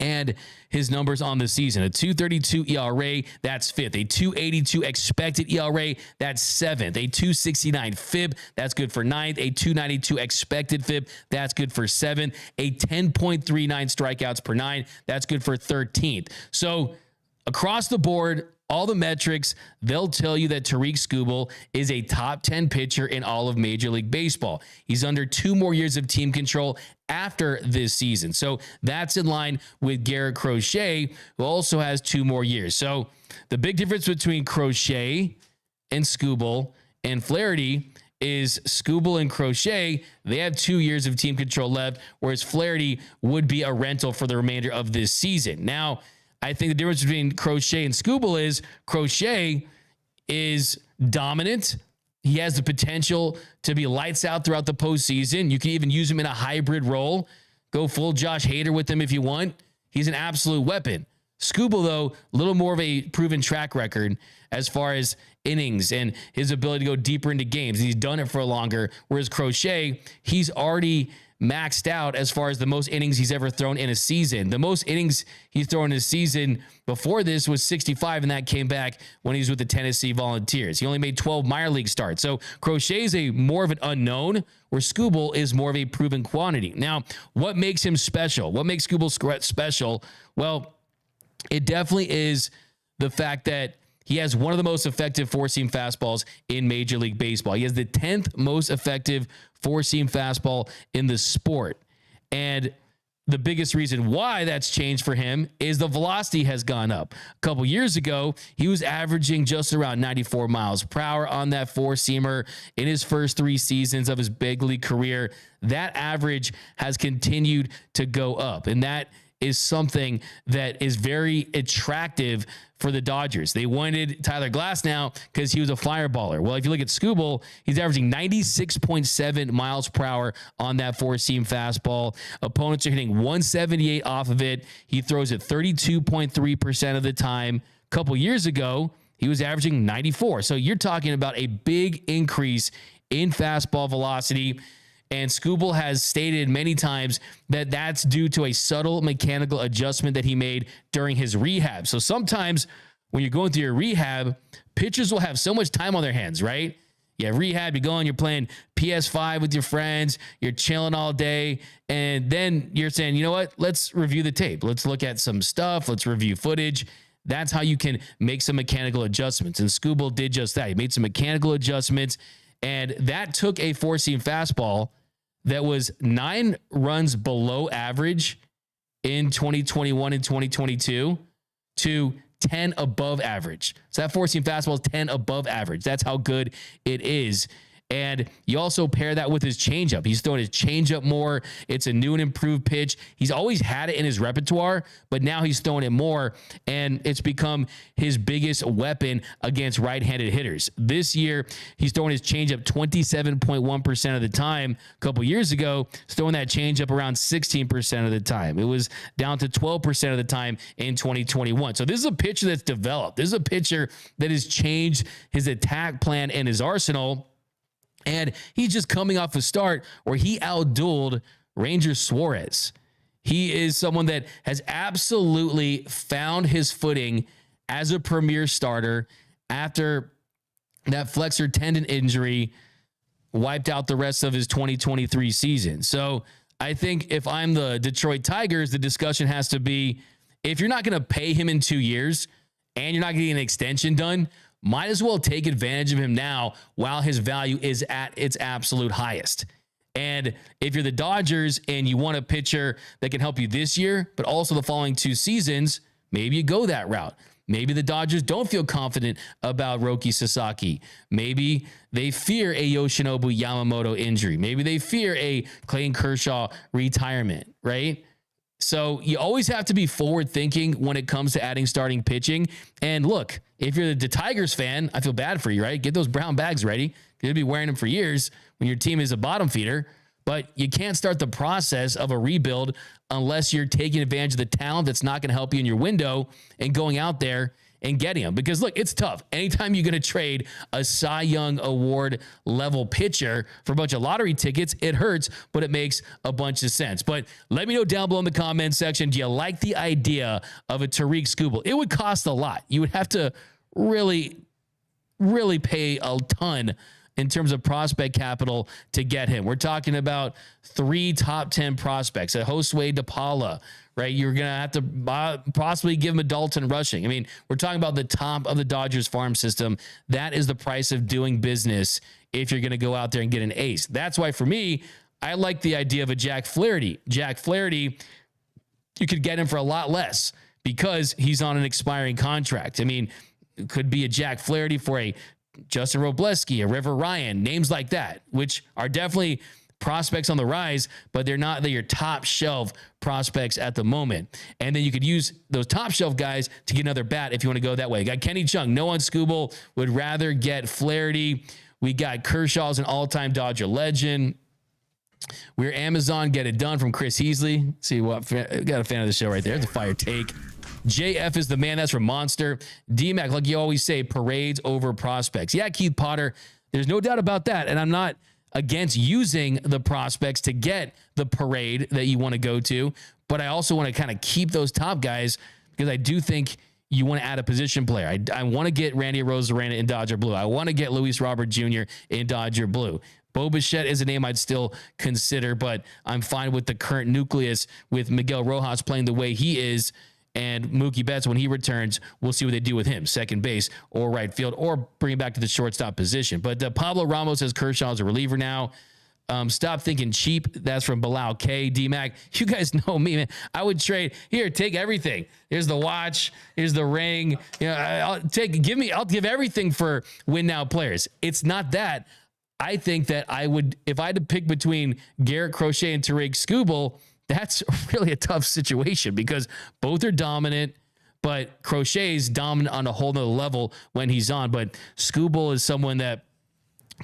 and his numbers on the season. A 2.32 ERA, that's 5th. A 2.82 expected ERA, that's 7th. A 2.69 FIB, that's good for 9th. A 2.92 expected FIB, that's good for 7th. A 10.39 strikeouts per 9, that's good for 13th. So across the board, all the metrics, they'll tell you that Tarik Skubal is a top 10 pitcher in all of Major League Baseball. He's under 2 more years of team control after this season. So that's in line with Garrett Crochet, who also has 2 more years. So the big difference between Crochet and Skubal and Flaherty is Skubal and Crochet, they have 2 years of team control left, whereas Flaherty would be a rental for the remainder of this season. Now, I think the difference between Crochet and Skubal is Crochet is dominant. He has the potential to be lights out throughout the postseason. You can even use him in a hybrid role. Go full Josh Hader with him if you want. He's an absolute weapon. Skubal, though, a little more of a proven track record as far as innings and his ability to go deeper into games. He's done it for longer, whereas Crochet, he's already maxed out as far as the most innings he's ever thrown in a season. The most innings he's thrown in a season before this was 65, and that came back when he was with the Tennessee Volunteers. He only made 12 minor league starts. So Crochet is a more of an unknown, where Skubal is more of a proven quantity. Now, what makes him special? What makes Skubal special? Well, it definitely is the fact that he has one of the most effective 4-seam fastballs in Major League Baseball. He has the 10th most effective 4-seam fastball in the sport. And the biggest reason why that's changed for him is the velocity has gone up. A couple years ago, he was averaging just around 94 miles per hour on that 4-seamer in his first 3 seasons of his big league career. That average has continued to go up, and that is something that is very attractive for the Dodgers. They wanted Tyler Glasnow because he was a fireballer. Well, if you look at Skubal, he's averaging 96.7 miles per hour on that 4-seam fastball. Opponents are hitting 178 off of it. He throws it 32.3% of the time. A couple years ago, he was averaging 94. So you're talking about a big increase in fastball velocity. And Skubal has stated many times that that's due to a subtle mechanical adjustment that he made during his rehab. So sometimes when you're going through your rehab, pitchers will have so much time on their hands, right? You have rehab, you go and you're playing PS5 with your friends, you're chilling all day, and then you're saying, you know what, let's review the tape. Let's look at some stuff. Let's review footage. That's how you can make some mechanical adjustments. And Skubal did just that. He made some mechanical adjustments, and that took a 4-seam fastball that was 9 runs below average in 2021 and 2022 to 10 above average. So that 4-seam fastball is 10 above average. That's how good it is. And you also pair that with his changeup. He's throwing his changeup more. It's a new and improved pitch. He's always had it in his repertoire, but now he's throwing it more, and it's become his biggest weapon against right-handed hitters. This year, he's throwing his changeup 27.1% of the time. A couple years ago, he's throwing that changeup around 16% of the time. It was down to 12% of the time in 2021. So this is a pitcher that's developed. This is a pitcher that has changed his attack plan and his arsenal. And he's just coming off a start where he outdueled Ranger Suarez. He is someone that has absolutely found his footing as a premier starter after that flexor tendon injury wiped out the rest of his 2023 season. So I think if I'm the Detroit Tigers, the discussion has to be, if you're not going to pay him in 2 years and you're not getting an extension done, might as well take advantage of him now while his value is at its absolute highest. And if you're the Dodgers and you want a pitcher that can help you this year, but also the following 2 seasons, maybe you go that route. Maybe the Dodgers don't feel confident about Roki Sasaki. Maybe they fear a Yoshinobu Yamamoto injury. Maybe they fear a Clayton Kershaw retirement, right? So you always have to be forward thinking when it comes to adding starting pitching. And look, if you're the Tigers fan, I feel bad for you, right? Get those brown bags ready. You'll be wearing them for years when your team is a bottom feeder. But you can't start the process of a rebuild unless you're taking advantage of the talent that's not going to help you in your window and going out there and getting them. Because look, it's tough. Anytime you're going to trade a Cy Young Award level pitcher for a bunch of lottery tickets, it hurts, but it makes a bunch of sense. But let me know down below in the comment section, do you like the idea of a Tarik Skubal? It would cost a lot. You would have to really pay a ton in terms of prospect capital to get him. We're talking about 3 top 10 prospects, a Josue DePaula, right? You're going to have to possibly give him a Dalton Rushing. I mean, we're talking about the top of the Dodgers farm system. That is the price of doing business if you're going to go out there and get an ace. That's why for me, I like the idea of a Jack Flaherty. Jack Flaherty, you could get him for a lot less because he's on an expiring contract. I mean, it could be a Jack Flaherty for a Justin Robleski, a River Ryan, names like that, which are definitely prospects on the rise, but they're not your top shelf prospects at the moment. And then you could use those top shelf guys to get another bat if you want to go that way. Got Kenny Chung, no on Skubal, would rather get Flaherty. We got Kershaw's an all-time Dodger legend. We're Amazon, get it done from Chris Heasley. See what, got a fan of the show right there. It's a fire take. JF is the man. That's from Monster. DMAC, like you always say, parades over prospects. Yeah, Keith Potter, there's no doubt about that. And I'm not against using the prospects to get the parade that you want to go to, but I also want to kind of keep those top guys because I do think you want to add a position player. I want to get Randy Arozarena in Dodger Blue. I want to get Luis Robert Jr. in Dodger Blue. Bo Bichette is a name I'd still consider, but I'm fine with the current nucleus with Miguel Rojas playing the way he is. And Mookie Betts, when he returns, we'll see what they do with him, second base or right field, or bring him back to the shortstop position. But Pablo Ramos says Kershaw is a reliever now. Stop thinking cheap. That's from Bilal K. D-Mac. You guys know me, man. I would trade. Here, take everything. Here's the watch. Here's the ring. You know, I'll give everything for win now players. It's not that. I think that I would, if I had to pick between Garrett Crochet and Tarik Skubal, that's really a tough situation because both are dominant, but Crochet's dominant on a whole nother level when he's on. But Skubal is someone that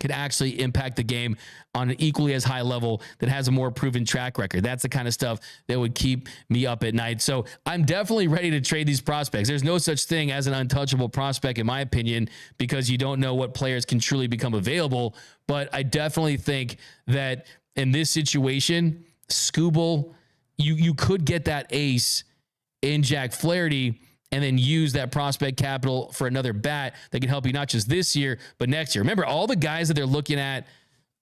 could actually impact the game on an equally as high level that has a more proven track record. That's the kind of stuff that would keep me up at night. So I'm definitely ready to trade these prospects. There's no such thing as an untouchable prospect, in my opinion, because you don't know what players can truly become available. But I definitely think that in this situation, Skubal, you could get that ace in Jack Flaherty and then use that prospect capital for another bat that can help you not just this year, but next year. Remember, all the guys that they're looking at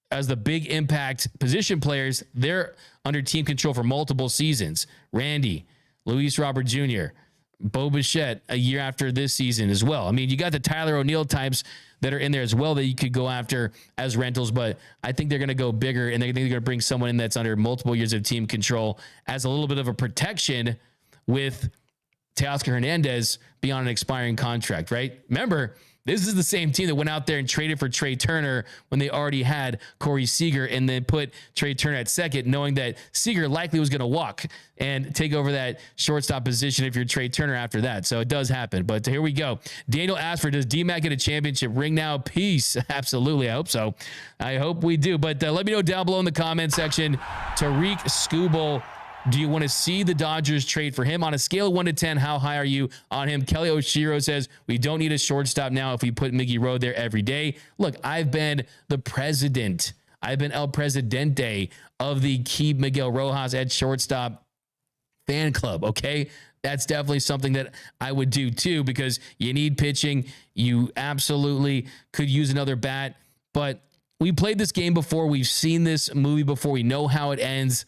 as the big impact position players, they're under team control for multiple seasons. Randy, Luis Robert Jr., Bo Bichette a year after this season as well. I mean, you got the Tyler O'Neill types that are in there as well that you could go after as rentals, but I think they're going to go bigger and they're going to bring someone in that's under multiple years of team control as a little bit of a protection with Teoscar Hernandez be on an expiring contract, right? Remember, this is the same team that went out there and traded for Trey Turner when they already had Corey Seager and then put Trey Turner at second, knowing that Seager likely was going to walk and take over that shortstop position if you're Trey Turner after that. So it does happen. But here we go. Daniel Ashford, does D-Mac get a championship ring now? Peace. Absolutely. I hope so. I hope we do. But let me know down below in the comment section. Tarik Skubal, do you want to see the Dodgers trade for him? On a scale of 1 to 10, how high are you on him? Kelly Oshiro says, we don't need a shortstop now if we put Miggy Rowe there every day. Look, I've been the president. I've been El Presidente of the Keep Miguel Rojas at shortstop fan club, okay? That's definitely something that I would do too, because you need pitching. You absolutely could use another bat. But we played this game before. We've seen this movie before. We know how it ends.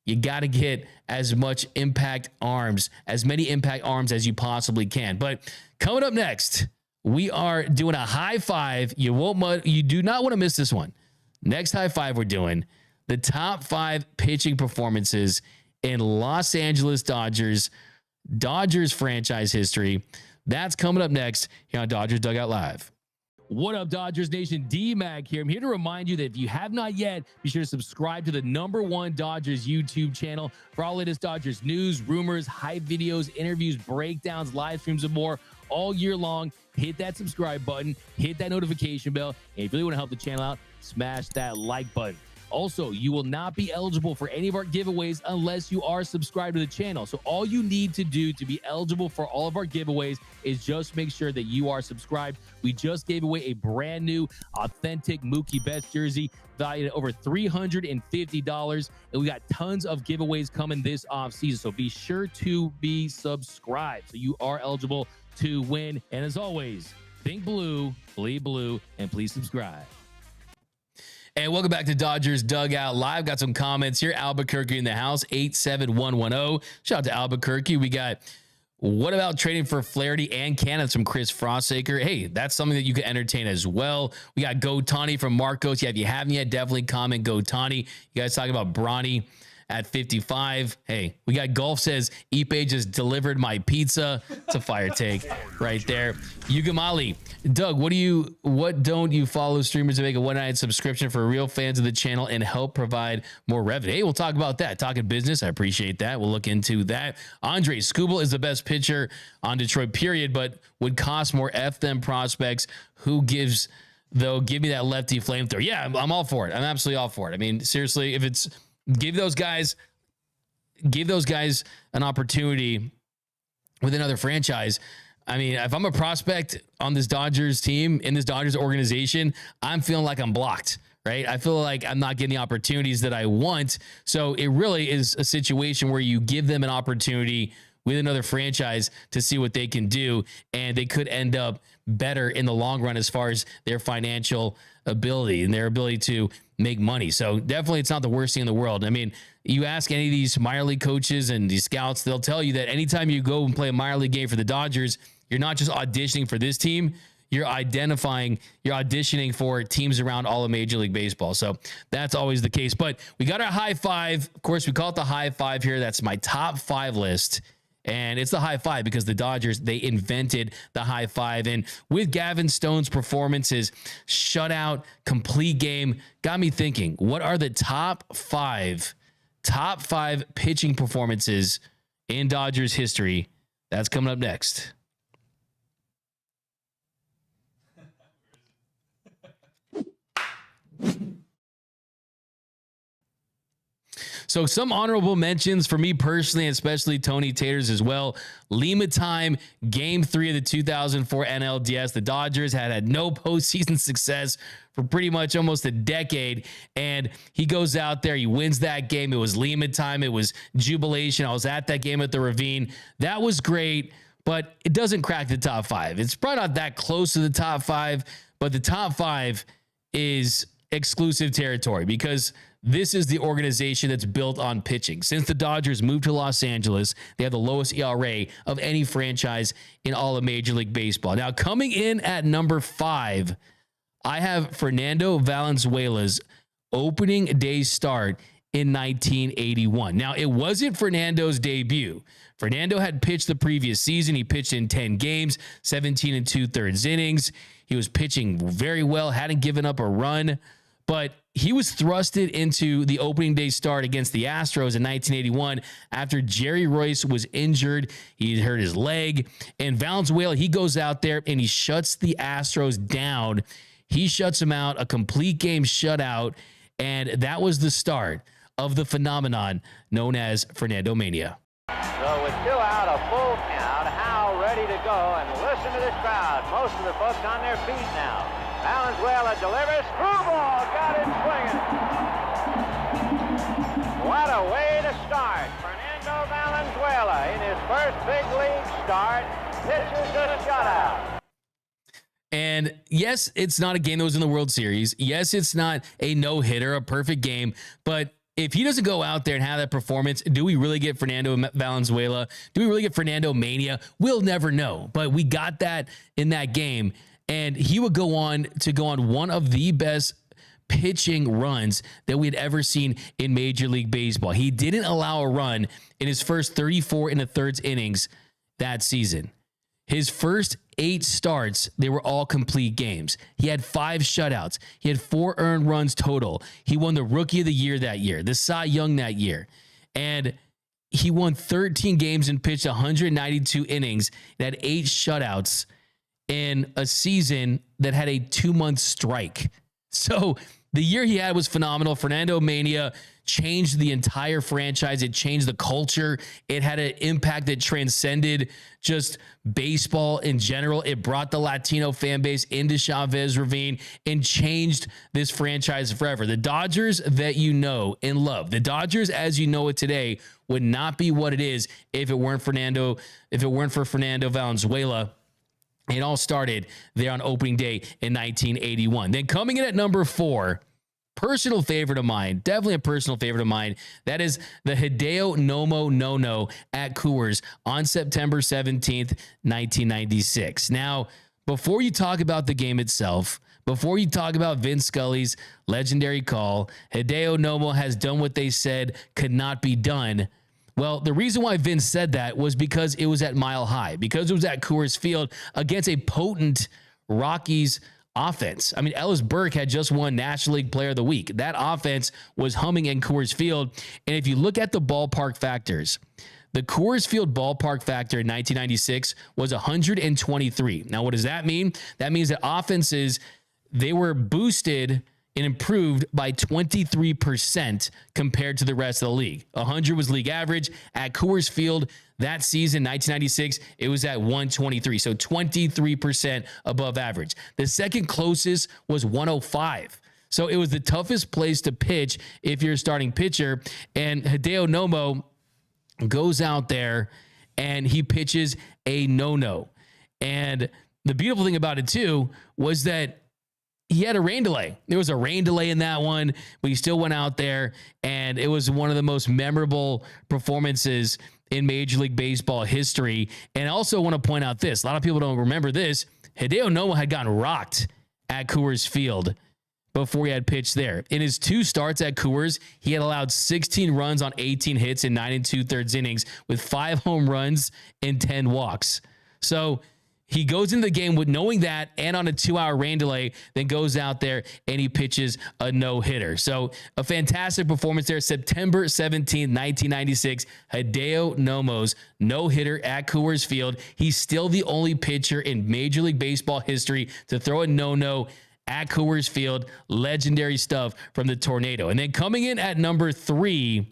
You got to get as much impact arms, as many impact arms as you possibly can. But coming up next, we are doing a high five. You do not want to miss this one. Next high five we're doing the top 5 pitching performances in Los Angeles Dodgers franchise history. That's coming up next here on Dodgers Dugout Live. What up, Dodgers Nation? D-Mac here. I'm here to remind you that if you have not yet, be sure to subscribe to the #1 Dodgers YouTube channel for all latest Dodgers news, rumors, hype videos, interviews, breakdowns, live streams, and more all year long. Hit that subscribe button, hit that notification bell, and if you really want to help the channel out, smash that like button. Also, you will not be eligible for any of our giveaways unless you are subscribed to the channel. So all you need to do to be eligible for all of our giveaways is just make sure that you are subscribed. We just gave away a brand new authentic Mookie Betts jersey valued at over $350. And we got tons of giveaways coming this offseason. So be sure to be subscribed so you are eligible to win. And as always, think blue, bleed blue, and please subscribe. And welcome back to Dodgers Dugout Live. Got some comments here. Albuquerque in the house, 87110. Shout out to Albuquerque. We got, what about trading for Flaherty and Cannon from Chris Frostacre? Hey, that's something that you can entertain as well. We got Ohtani from Marcos. Yeah, if you haven't yet, definitely comment Ohtani. You guys talking about Bronny at 55. Hey, we got Golf says, Ipe just delivered my pizza. It's a fire take right there. Yugamali, Doug, what don't you follow streamers to make a one-night subscription for real fans of the channel and help provide more revenue? Hey, we'll talk about that. Talking business, I appreciate that. We'll look into that. Andre, Skubal is the best pitcher on Detroit, period, but would cost more. F them prospects. Who gives, though? Give me that lefty flamethrower. Yeah, I'm all for it. I'm absolutely all for it. I mean, seriously, if it's, give those guys an opportunity with another franchise. I mean, if I'm a prospect on this Dodgers team, in this Dodgers organization, I'm feeling like I'm blocked, right? I feel like I'm not getting the opportunities that I want. So it really is a situation where you give them an opportunity with another franchise to see what they can do, and they could end up better in the long run as far as their financial ability and their ability to make money. So definitely it's not the worst thing in the world. I mean, you ask any of these minor league coaches and these scouts, they'll tell you that anytime you go and play a minor league game for the Dodgers, you're not just auditioning for this team, you're auditioning for teams around all of Major League Baseball. So that's always the case. But we got our high five. Of course, we call it the high five here. That's my top 5 list. And it's the high five because the Dodgers, they invented the high five. And with Gavin Stone's performances, shutout, complete game, got me thinking, what are the top five pitching performances in Dodgers history? That's coming up next. So some honorable mentions for me personally, especially Tony Taters as well. Lima time, Game 3 of the 2004 NLDS. The Dodgers had no postseason success for pretty much almost a decade, and he goes out there, he wins that game. It was Lima time. It was jubilation. I was at that game at the Ravine. That was great, but it doesn't crack the top 5. It's probably not that close to the top 5, but the top 5 is exclusive territory because this is the organization that's built on pitching. Since the Dodgers moved to Los Angeles, they have the lowest ERA of any franchise in all of Major League Baseball. Now, coming in at number 5, I have Fernando Valenzuela's opening day start in 1981. Now, it wasn't Fernando's debut. Fernando had pitched the previous season. He pitched in 10 games, 17 2/3 innings. He was pitching very well, hadn't given up a run, but he was thrusted into the opening day start against the Astros in 1981 after Jerry Royce was injured. He hurt his leg, and Valenzuela, he goes out there and he shuts the Astros down. He shuts them out, a complete game shutout, and that was the start of the phenomenon known as Fernando Mania. So with 2 out, a full count, Howe ready to go, and listen to this crowd. Most of the folks on their feet now. Valenzuela delivers. Skubal got it swinging. What a way to start. Fernando Valenzuela in his first big league start pitches a shutout. And yes, it's not a game that was in the World Series. Yes, it's not a no-hitter, a perfect game, but if he doesn't go out there and have that performance, do we really get Fernando Valenzuela? Do we really get Fernando Mania? We'll never know. But we got that in that game. And he would go on one of the best pitching runs that we had ever seen in Major League Baseball. He didn't allow a run in his first 34 1/3 innings that season. His first 8 starts, they were all complete games. He had 5 shutouts. He had 4 earned runs total. He won the Rookie of the Year that year, the Cy Young that year. And he won 13 games and pitched 192 innings and had 8 shutouts in a season that had a 2-month strike. So the year he had was phenomenal. Fernando Mania changed the entire franchise. It changed the culture. It had an impact that transcended just baseball in general. It brought the Latino fan base into Chavez Ravine and changed this franchise forever. The Dodgers that you know and love, the Dodgers as you know it today, would not be what it is if it weren't for Fernando Valenzuela. It all started there on opening day in 1981. Then coming in at number 4, personal favorite of mine, definitely a personal favorite of mine. That is the Hideo Nomo no-no at Coors on September 17th, 1996. Now, before you talk about the game itself, before you talk about Vince Scully's legendary call, Hideo Nomo has done what they said could not be done. Well, the reason why Vince said that was because it was at Mile High, because it was at Coors Field against a potent Rockies offense. I mean, Ellis Burke had just won National League Player of the Week. That offense was humming in Coors Field. And if you look at the ballpark factors, the Coors Field ballpark factor in 1996 was 123. Now, what does that mean? That means that offenses, they were boosted and improved by 23% compared to the rest of the league. 100 was league average. At Coors Field that season, 1996, it was at 123, so 23% above average. The second closest was 105. So it was the toughest place to pitch if you're a starting pitcher. And Hideo Nomo goes out there and he pitches a no-no. And the beautiful thing about it, too, was that he had a rain delay. There was a rain delay in that one, but he still went out there, and it was one of the most memorable performances in Major League Baseball history. And I also want to point out this. A lot of people don't remember this. Hideo Nomo had gotten rocked at Coors Field before he had pitched there. In his 2 starts at Coors, he had allowed 16 runs on 18 hits in 9 2/3 innings with 5 home runs and 10 walks. So he goes into the game with knowing that and on a 2-hour rain delay, then goes out there and he pitches a no-hitter. So a fantastic performance there. September 17, 1996, Hideo Nomo's no-hitter at Coors Field. He's still the only pitcher in Major League Baseball history to throw a no-no at Coors Field. Legendary stuff from the Tornado. And then coming in at number 3,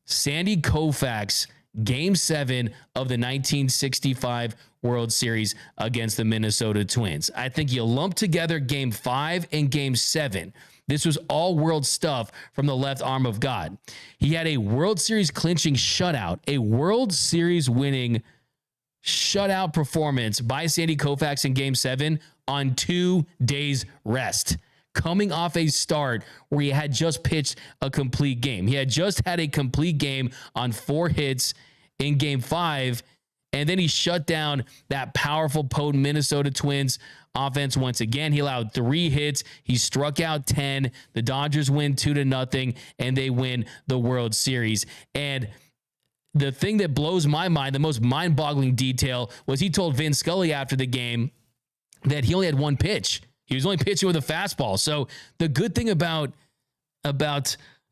Sandy Koufax, Game 7 of the 1965 World Series against the Minnesota Twins. I think you lump together Game 5 and Game 7. This was all world stuff from the left arm of God. He had a World Series clinching shutout, a World Series winning shutout performance by Sandy Koufax in Game 7 on 2 days rest, coming off a start where he had just pitched a complete game. He had just had a complete game on 4 hits in Game 5, and then he shut down that powerful, potent Minnesota Twins offense once again. He allowed 3 hits. He struck out 10. The Dodgers win 2-0, and they win the World Series. And the thing that blows my mind, the most mind-boggling detail, was he told Vin Scully after the game that he only had 1 pitch. He was only pitching with a fastball. So the good thing about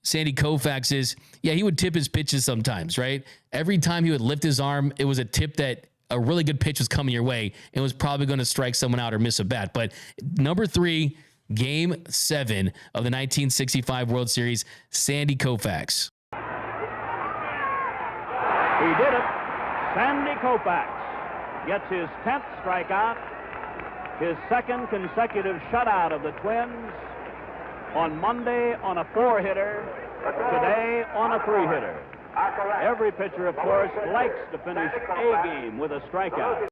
Sandy Koufax is, yeah, he would tip his pitches sometimes, right? Every time he would lift his arm, it was a tip that a really good pitch was coming your way and was probably going to strike someone out or miss a bat. But number 3, Game 7 of the 1965 World Series, Sandy Koufax. He did it. Sandy Koufax gets his 10th strikeout, his 2nd consecutive shutout of the Twins. On Monday on a 4-hitter, today on a 3-hitter. Every pitcher, of course, likes to finish a game with a strikeout.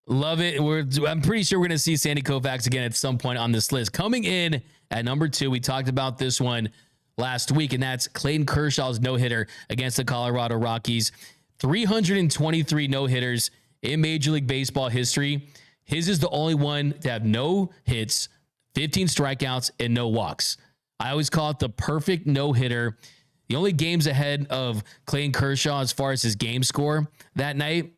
Love it. I'm pretty sure we're going to see Sandy Koufax again at some point on this list. Coming in at number 2, we talked about this one last week, and that's Clayton Kershaw's no-hitter against the Colorado Rockies. 323 no-hitters in Major League Baseball history. His is the only one to have no hits, 15 strikeouts, and no walks. I always call it the perfect no-hitter. The only games ahead of Clayton Kershaw as far as his game score that night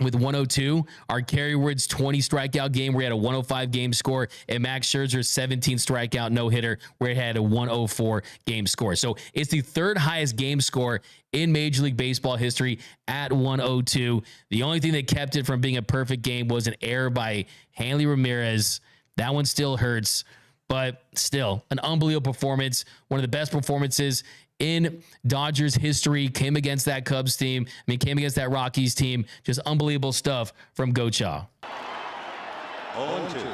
with 102 are Kerry Wood's 20 strikeout game where he had a 105 game score, and Max Scherzer's 17 strikeout no-hitter where he had a 104 game score. So it's the 3rd highest game score in Major League Baseball history at 102. The only thing that kept it from being a perfect game was an error by Hanley Ramirez. That one still hurts, but still an unbelievable performance. One of the best performances in Dodgers history. Came against that Cubs team. Came against that Rockies team. Just unbelievable stuff from Gocha. 0-2. Got it.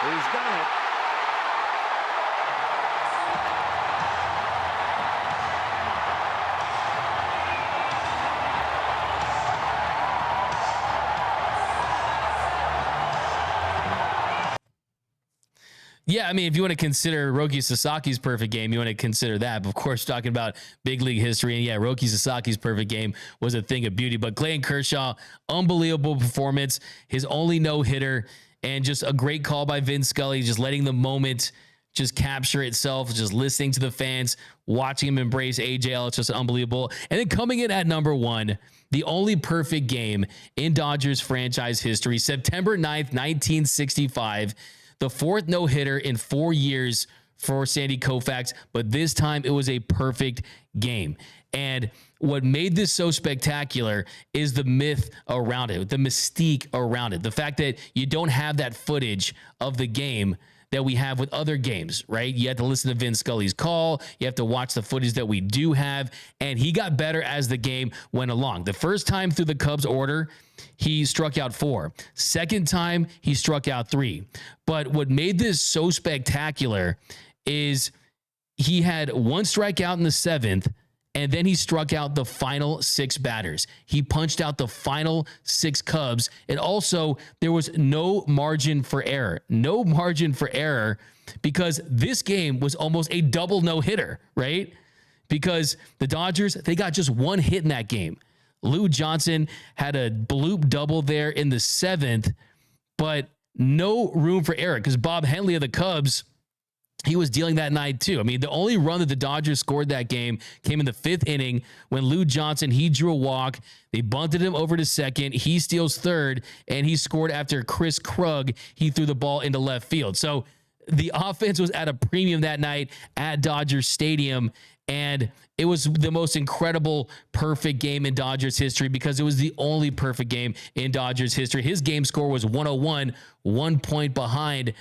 He's done it. Yeah, if you want to consider Roki Sasaki's perfect game, you want to consider that. But of course, talking about big league history, and yeah, Roki Sasaki's perfect game was a thing of beauty. But Clayton Kershaw, unbelievable performance, his only no-hitter, and just a great call by Vin Scully, just letting the moment just capture itself, just listening to the fans, watching him embrace AJL. It's just unbelievable. And then coming in at number 1, the only perfect game in Dodgers franchise history, September 9th, 1965. The 4th no-hitter in 4 years for Sandy Koufax, but this time it was a perfect game. And what made this so spectacular is the myth around it, the mystique around it, the fact that you don't have that footage of the game that we have with other games, right? You have to listen to Vin Scully's call. You have to watch the footage that we do have. And he got better as the game went along. The first time through the Cubs order, he struck out 4. Second time, he struck out 3. But what made this so spectacular is he had 1 strikeout in the 7th, and then he struck out the final 6 batters. He punched out the final 6 Cubs. And also, there was no margin for error. No margin for error because this game was almost a double no-hitter, right? Because the Dodgers, they got just 1 hit in that game. Lou Johnson had a bloop double there in the 7th, but no room for error because Bob Henley of the Cubs, he was dealing that night too. The only run that the Dodgers scored that game came in the 5th inning when Lou Johnson, he drew a walk. They bunted him over to second. He steals 3rd, and he scored after Chris Krug. He threw the ball into left field. So the offense was at a premium that night at Dodgers Stadium, and it was the most incredible, perfect game in Dodgers history because it was the only perfect game in Dodgers history. His game score was 101, 1 point behind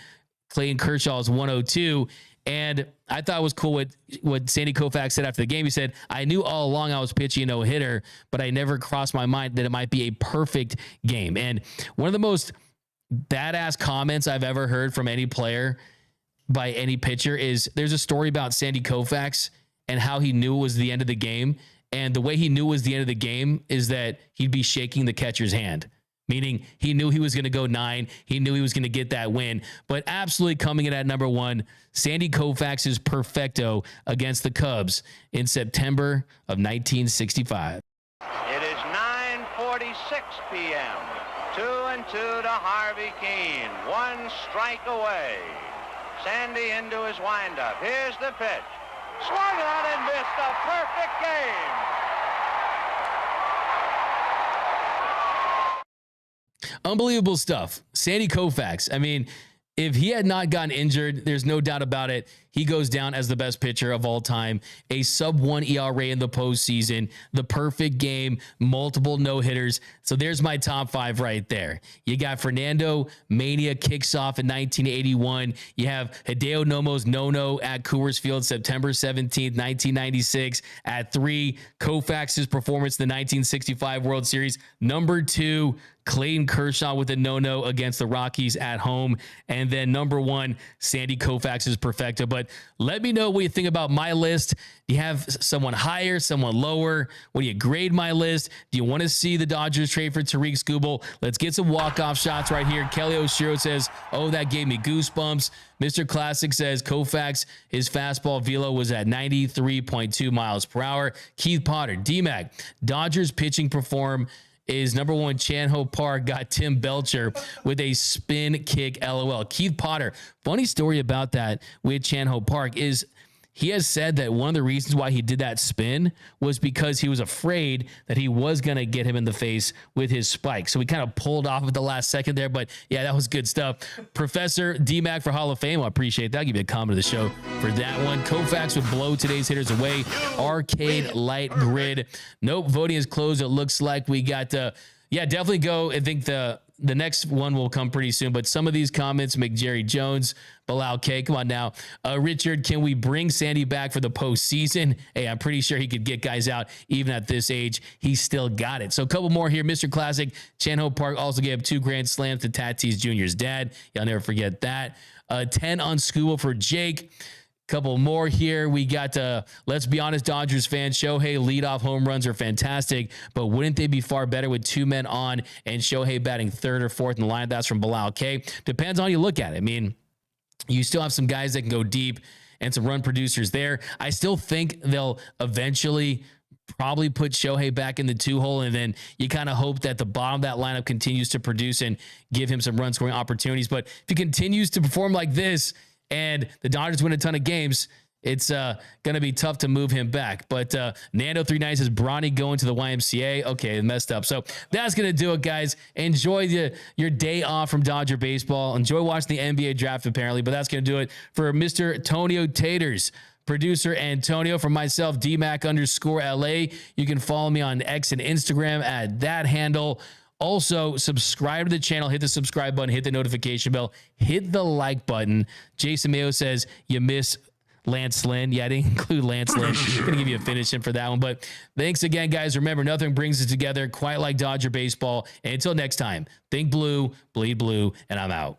Clayton Kershaw's 102. And I thought it was cool what Sandy Koufax said after the game. He said, I knew all along I was pitching a no-hitter, but I never crossed my mind that it might be a perfect game. And one of the most badass comments I've ever heard from any player by any pitcher is there's a story about Sandy Koufax and how he knew it was the end of the game. And the way he knew it was the end of the game is that he'd be shaking the catcher's hand. Meaning he knew he was going to go 9. He knew he was going to get that win. But absolutely coming in at number 1, Sandy Koufax's perfecto against the Cubs in September of 1965. It is 9:46 p.m. 2-2 to Harvey Keene. 1 strike away. Sandy into his windup. Here's the pitch. Swung on and missed. A perfect game. Unbelievable stuff. Sandy Koufax. I mean, if he had not gotten injured, there's no doubt about it. He goes down as the best pitcher of all time. A sub-1 ERA in the postseason, the perfect game, multiple no-hitters. So there's my top 5 right there. You got Fernando Mania kicks off in 1981. You have Hideo Nomo's no-no at Coors Field, September 17th, 1996. At 3, Koufax's performance in the 1965 World Series. Number 2, Clayton Kershaw with a no-no against the Rockies at home. And then number 1, Sandy Koufax's perfecto. But let me know what you think about my list. Do you have someone higher, someone lower? What do you grade my list? Do you want to see the Dodgers trade for Tarik Skubal? Let's get some walk-off shots right here. Kelly Oshiro says, oh, that gave me goosebumps. Mr. Classic says, Koufax, his fastball velo was at 93.2 miles per hour. Keith Potter, D-Mac, Dodgers pitching perform is number 1. Chan-Ho Park got Tim Belcher with a spin kick, LOL. Keith Potter, funny story about that with Chan-Ho Park is he has said that one of the reasons why he did that spin was because he was afraid that he was going to get him in the face with his spike. So he kind of pulled off at the last second there. But yeah, that was good stuff. Professor D-Mac for Hall of Fame. I appreciate that. I'll give you a comment of the show for that one. Koufax would blow today's hitters away. Arcade Light Grid. Nope. Voting is closed. It looks like we got yeah, definitely go. I think the next one will come pretty soon, but some of these comments, McJerry Jones, Bilal K, come on now. Richard, can we bring Sandy back for the postseason? Hey, I'm pretty sure he could get guys out even at this age. He's still got it. So a couple more here. Mr. Classic, Chan-Ho Park also gave 2 grand slams to Tatis Jr.'s dad. Y'all never forget that. 10 on Skubal for Jake. Couple more here. We got, let's be honest, Dodgers fans, Shohei leadoff home runs are fantastic, but wouldn't they be far better with 2 men on and Shohei batting 3rd or 4th in the lineup? That's from Bilal K. Depends on how you look at it. I mean, you still have some guys that can go deep and some run producers there. I still think they'll eventually probably put Shohei back in the 2-hole, and then you kind of hope that the bottom of that lineup continues to produce and give him some run scoring opportunities. But if he continues to perform like this, and the Dodgers win a ton of games, it's going to be tough to move him back. But Nando39 says, Bronny going to the YMCA. Okay, messed up. So that's going to do it, guys. Enjoy your day off from Dodger baseball. Enjoy watching the NBA draft, apparently. But that's going to do it for Mr. Antonio Taters. Producer Antonio, from myself, DMac_LA. You can follow me on X and Instagram at that handle. Also, subscribe to the channel, hit the subscribe button, hit the notification bell, hit the like button. Jason Mayo says you miss Lance Lynn. Yeah, I didn't include Lance Lynn. I'm going to give you a finish in for that one. But thanks again, guys. Remember, nothing brings us together quite like Dodger baseball. And until next time, think blue, bleed blue, and I'm out.